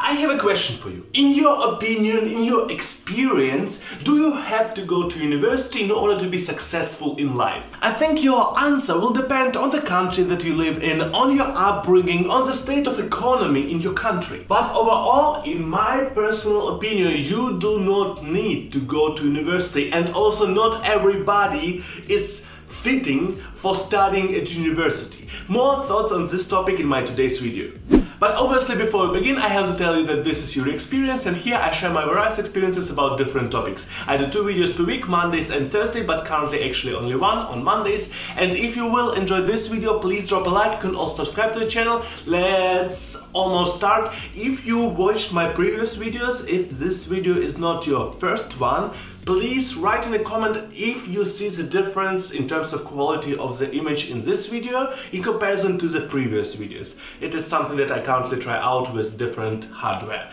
I have a question for you. In your opinion, in your experience, do you have to go to university in order to be successful in life? I think your answer will depend on the country that you live in, on your upbringing, on the state of economy in your country. But overall, in my personal opinion, you do not need to go to university, and also not everybody is fitting for studying at university. More thoughts on this topic in my today's video. But obviously, before we begin, I have to tell you that this is Yury Experience, and here I share my various experiences about different topics. I do 2 videos per week, Mondays and Thursday, but currently actually only one on Mondays. And if you will enjoy this video, please drop a like. You can also subscribe to the channel. Let's almost start. If you watched my previous videos, if this video is not your first one, please write in a comment if you see the difference in terms of quality of the image in this video in comparison to the previous videos. It is something that I currently try out with different hardware.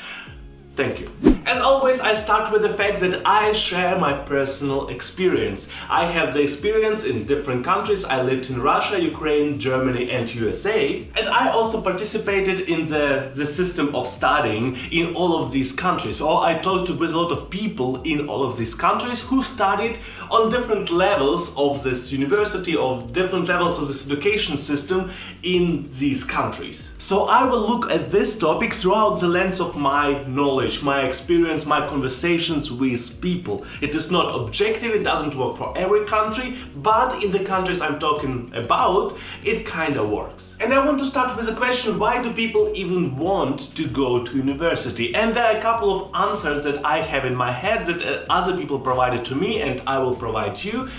Thank you. As always, I start with the fact that I share my personal experience. I have the experience in different countries. I lived in Russia, Ukraine, Germany and USA. And I also participated in the system of studying in all of these countries. Or I talked with a lot of people in all of these countries who studied on different levels of this university, of different levels of this education system in these countries. So I will look at this topic throughout the lens of my knowledge, my experience, my conversations with people. It is not objective, it doesn't work for every country, but in the countries I'm talking about, it kind of works. And I want to start with a question: why do people even want to go to university? And there are a couple of answers that I have in my head that other people provided to me, and I will provide you.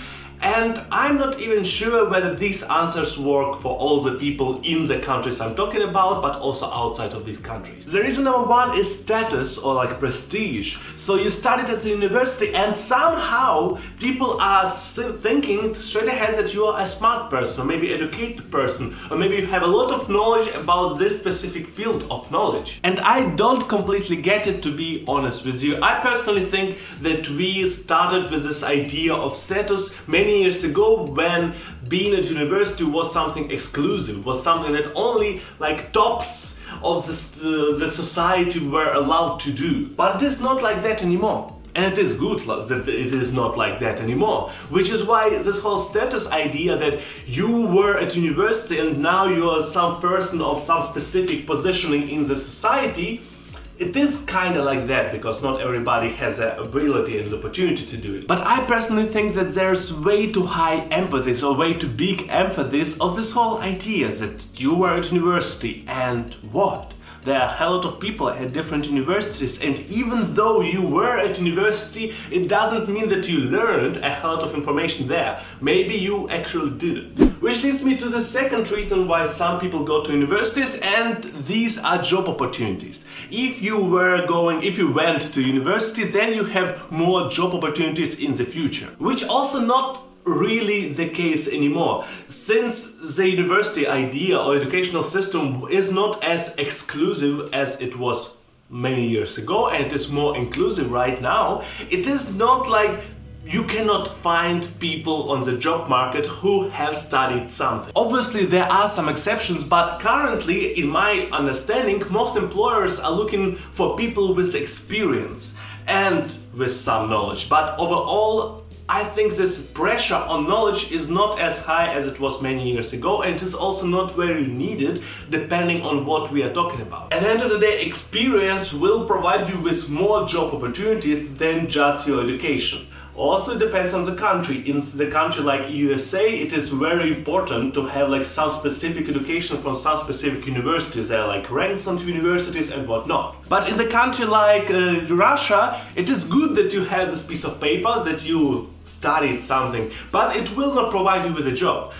And I'm not even sure whether these answers work for all the people in the countries I'm talking about, but also outside of these countries. The reason number one is status, or like prestige. So you studied at the university and somehow people are thinking straight ahead that you are a smart person, or maybe educated person, or maybe you have a lot of knowledge about this specific field of knowledge. And I don't completely get it, to be honest with you. I personally think that we started with this idea of status many years ago, when being at university was something exclusive, was something that only like tops of the society were allowed to do. But it is not like that anymore. And it is good that it is not like that anymore. Which is why this whole status idea that you were at university and now you are some person of some specific positioning in the society, it is kind of like that, because not everybody has the ability and the opportunity to do it. But I personally think that there's way too high emphasis, or way too big emphasis of this whole idea that you were at university and what? There are a lot of people at different universities, and even though you were at university, it doesn't mean that you learned a lot of information there. Maybe you actually didn't. Which leads me to the second reason why some people go to universities, and these are job opportunities. If you went to university, then you have more job opportunities in the future. Which also not really the case anymore, since the university idea or educational system is not as exclusive as it was many years ago, and it is more inclusive right now. It is not like you cannot find people on the job market who have studied something. Obviously there are some exceptions, but currently, in my understanding, most employers are looking for people with experience and with some knowledge. But overall, I think this pressure on knowledge is not as high as it was many years ago, and it is also not very needed depending on what we are talking about. At the end of the day, experience will provide you with more job opportunities than just your education. Also, it depends on the country. In the country like USA, it is very important to have like some specific education from some specific universities. There are like ranks on universities and whatnot. But in the country like Russia, it is good that you have this piece of paper that you studied something, but it will not provide you with a job.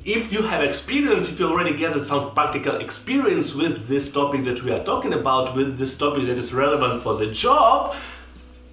If you have experience, if you already gathered some practical experience with this topic that we are talking about, with this topic that is relevant for the job,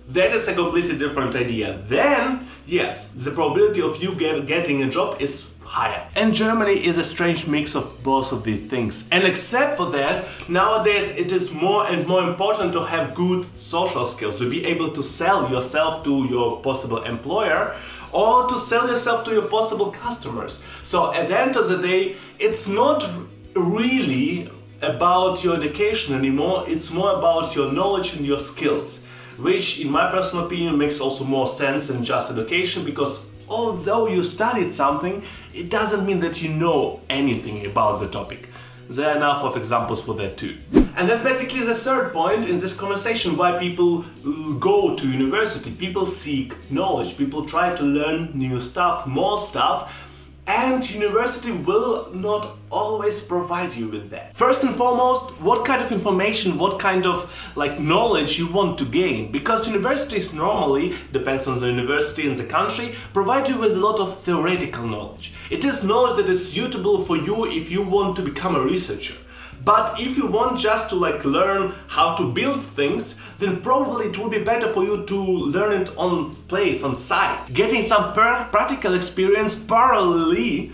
that is a completely different idea. Then, yes, the probability of you getting a job is higher. And Germany is a strange mix of both of these things. And except for that, nowadays it is more and more important to have good social skills, to be able to sell yourself to your possible employer, or to sell yourself to your possible customers. So at the end of the day, it's not really about your education anymore, it's more about your knowledge and your skills, which in my personal opinion makes also more sense than just education, because although you studied something, it doesn't mean that you know anything about the topic. There are enough of examples for that too. And that's basically the third point in this conversation, why people go to university. People seek knowledge, people try to learn new stuff, more stuff, and university will not always provide you with that. First and foremost, what kind of information, what kind of knowledge you want to gain, because universities normally, depends on the university and the country, provide you with a lot of theoretical knowledge. It is knowledge that is suitable for you if you want to become a researcher. But if you want just to learn how to build things, then probably it would be better for you to learn it on place, on site, getting some practical experience parallelly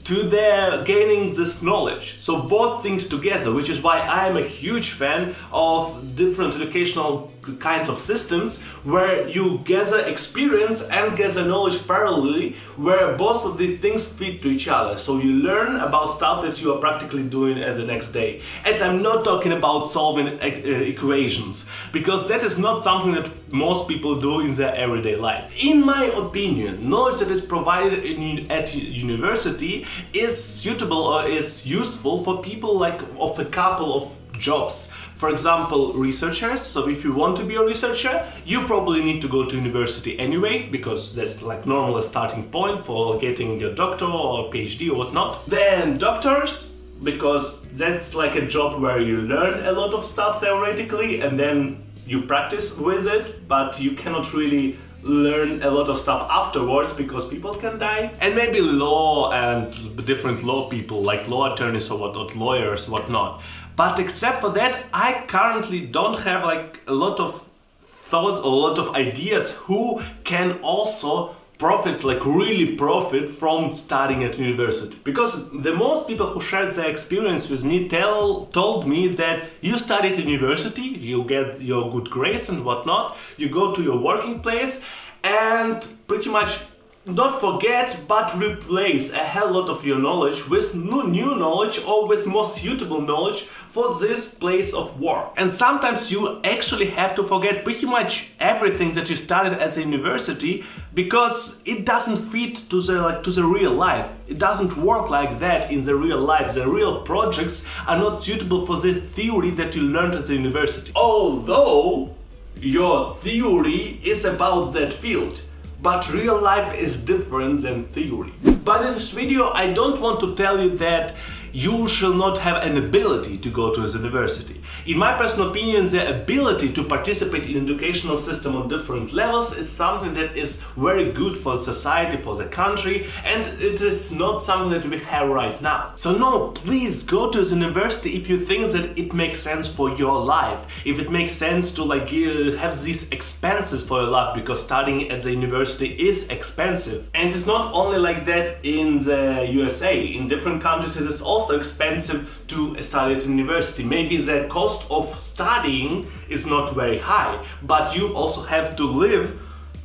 to their gaining this knowledge. So both things together, which is why I am a huge fan of different educational kinds of systems where you gather experience and gather knowledge parallelly, where both of these things fit to each other. So you learn about stuff that you are practically doing the next day. And I'm not talking about solving equations, because that is not something that most people do in their everyday life. In my opinion, knowledge that is provided at university is suitable or is useful for people of a couple of jobs. For example, researchers. So if you want to be a researcher, you probably need to go to university anyway, because that's normal starting point for getting your doctor or PhD or whatnot. Then doctors, because that's a job where you learn a lot of stuff theoretically and then you practice with it, but you cannot really learn a lot of stuff afterwards because people can die. And maybe law and different law people, like law attorneys or whatnot, lawyers, whatnot. But except for that, I currently don't have a lot of thoughts or a lot of ideas who can also profit, really profit from studying at university. Because the most people who shared their experience with me told me that you study at university, you get your good grades and whatnot, you go to your working place and pretty much not forget but replace a hell lot of your knowledge with new knowledge or with more suitable knowledge for this place of work. And sometimes you actually have to forget pretty much everything that you studied as a university because it doesn't fit to the real life. It doesn't work like that in the real life. The real projects are not suitable for the theory that you learned at the university. Although your theory is about that field. But real life is different than theory. But in this video, I don't want to tell you that you shall not have an ability to go to a university. In my personal opinion, the ability to participate in educational system on different levels is something that is very good for society, for the country, and it is not something that we have right now. So no, please go to the university if you think that it makes sense for your life. If it makes sense to have these expenses for your life, because studying at the university is expensive. And it's not only like that in the USA. In different countries it is also expensive to study at university. Maybe the cost of studying is not very high, but you also have to live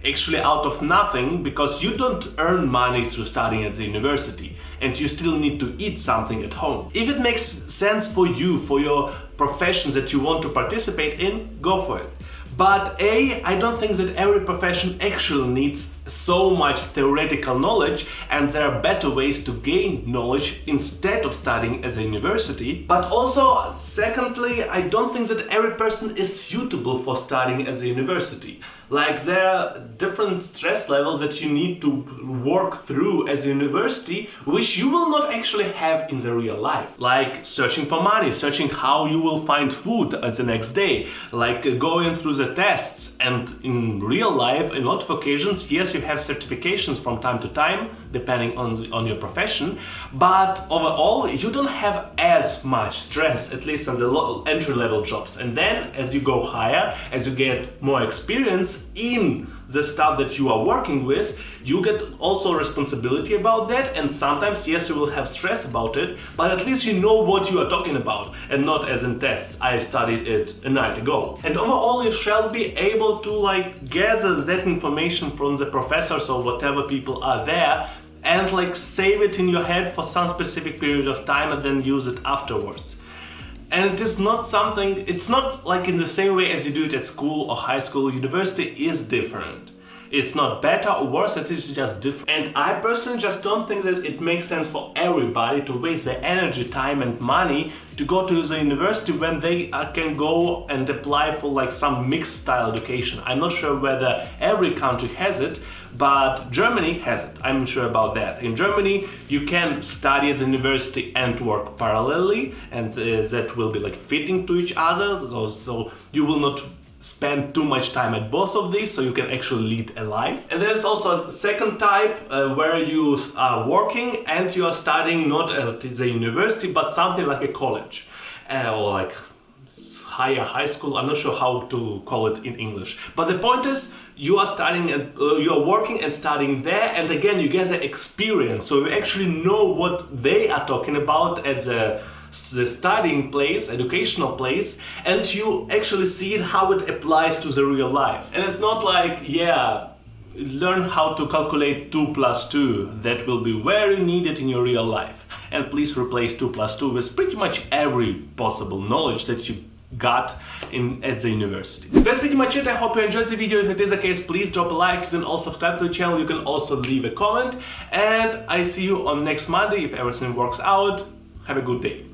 actually out of nothing, because you don't earn money through studying at the university and you still need to eat something at home. If it makes sense for you, for your profession that you want to participate in, go for it. But I don't think that every profession actually needs so much theoretical knowledge, and there are better ways to gain knowledge instead of studying at the university. But also, secondly, I don't think that every person is suitable for studying at the university. There are different stress levels that you need to work through as a university, which you will not actually have in the real life. Like searching for money, searching how you will find food the next day, going through the tests. And in real life, in a lot of occasions, yes, you have certifications from time to time, depending on your profession, but overall, you don't have as much stress, at least on the entry-level jobs. And then, as you go higher, as you get more experience in the stuff that you are working with, you get also responsibility about that, and sometimes, yes, you will have stress about it, but at least you know what you are talking about, and not as in tests, I studied it a night ago. And overall, you shall be able to gather that information from the professors or whatever people are there, and save it in your head for some specific period of time and then use it afterwards. And it is not something, it's not like in the same way as you do it at school or high school. University is different. It's not better or worse, it is just different. And I personally just don't think that it makes sense for everybody to waste their energy, time and money to go to the university when they can go and apply for like some mixed style education. I'm not sure whether every country has it, but Germany has it. I'm sure about that. In Germany, you can study at the university and work parallelly, and that will be like fitting to each other. So you will not spend too much time at both of these, so you can actually lead a life. And there's also a second type where you are working and you are studying not at the university but something like a college or like high school. I'm not sure how to call it in English, but the point is you are studying and you are working and studying there, and again you get the experience, so you actually know what they are talking about at the studying place, educational place, and you actually see it how it applies to the real life. And it's not like, yeah, learn how to calculate 2 plus 2. That will be very needed in your real life. And please replace 2 plus 2 with pretty much every possible knowledge that you got at the university. That's pretty much it. I hope you enjoyed the video. If it is the case, please drop a like. You can also subscribe to the channel. You can also leave a comment. And I see you on next Monday if everything works out. Have a good day.